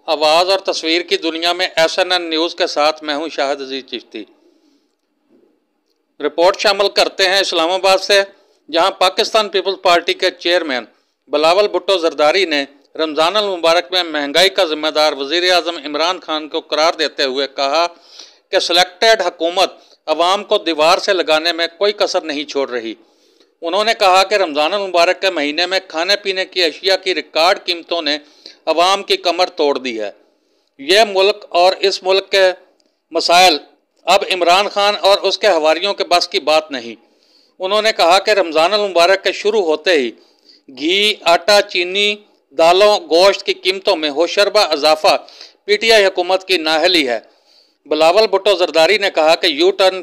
आवाज़ और तस्वीर की दुनिया में SNN न्यूज़ के साथ मैं हूं शाहिद अजीज चिश्ती। रिपोर्ट शामिल करते हैं इस्लामाबाद से, जहां पाकिस्तान पीपल्स पार्टी के चेयरमैन बिलावल भुट्टो जरदारी ने रमज़ान अल मुबारक में महंगाई का जिम्मेदार वज़ीर आज़म इमरान खान को करार देते हुए कहा कि सिलेक्टेड हुकूमत अवाम को दीवार से लगाने में कोई कसर नहीं छोड़ रही। उन्होंने कहा कि रमज़ान अल मुबारक के महीने में खाने पीने की अशिया की रिकॉर्ड कीमतों ने अवाम की कमर तोड़ दी है। यह मुल्क और इस मुल्क के मसाइल अब इमरान खान और उसके हवारियों के बस की बात नहीं। उन्होंने कहा कि रमज़ान अल मुबारक के शुरू होते ही घी, आटा, चीनी, दालों, गोश्त की कीमतों में होशरबा इजाफा PTI हुकूमत की नाअहली है। बिलावल भुट्टो जरदारी ने कहा कि U-टर्न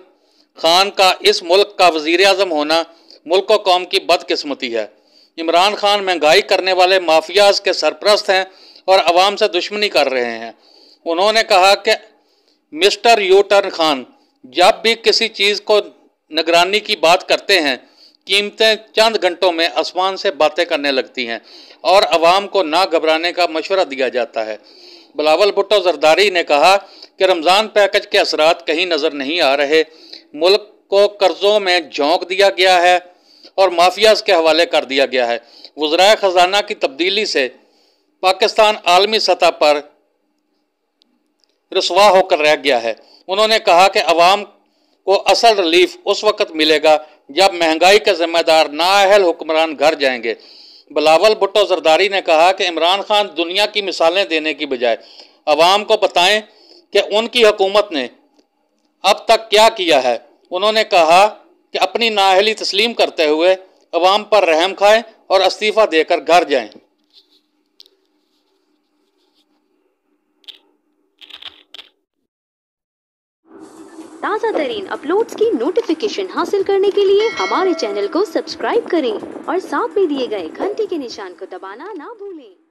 खान का इस मुल्क का वज़ीर आज़म होना मुल्क व कौम की बदकिस्मती है। इमरान खान महंगाई करने वाले माफियाज के सरपरस्त हैं और अवाम से दुश्मनी कर रहे हैं। उन्होंने कहा कि मिस्टर U-टर्न खान जब भी किसी चीज़ को निगरानी की बात करते हैं, कीमतें चंद घंटों में आसमान से बातें करने लगती हैं और अवाम को ना घबराने का मशवरा दिया जाता है। बिलावल भुट्टो जरदारी ने कहा कि रमज़ान पैकेज के असरात कहीं नज़र नहीं आ रहे। मुल्क को कर्ज़ों में झोंक दिया गया है और माफियाज के हवाले कर दिया गया है। वज़राए ख़जाना की तब्दीली से पाकिस्तान आलमी सतह पर रुसवा होकर रह गया है। उन्होंने कहा कि अवाम को असल रिलीफ उस वक्त मिलेगा जब महंगाई के जिम्मेदार नाअहल हुक्मरान घर जाएंगे। बिलावल भुट्टो जरदारी ने कहा कि इमरान खान दुनिया की मिसालें देने की बजाय अवाम को बताएं कि उनकी हुकूमत ने अब तक क्या किया है। उन्होंने कहा कि अपनी नाअहली तस्लीम करते हुए अवाम पर रहम खाएं और इस्तीफ़ा देकर घर जाएं। ताज़ा तरीन अपलोड्स की नोटिफिकेशन हासिल करने के लिए हमारे चैनल को सब्सक्राइब करें और साथ में दिए गए घंटी के निशान को दबाना ना भूलें।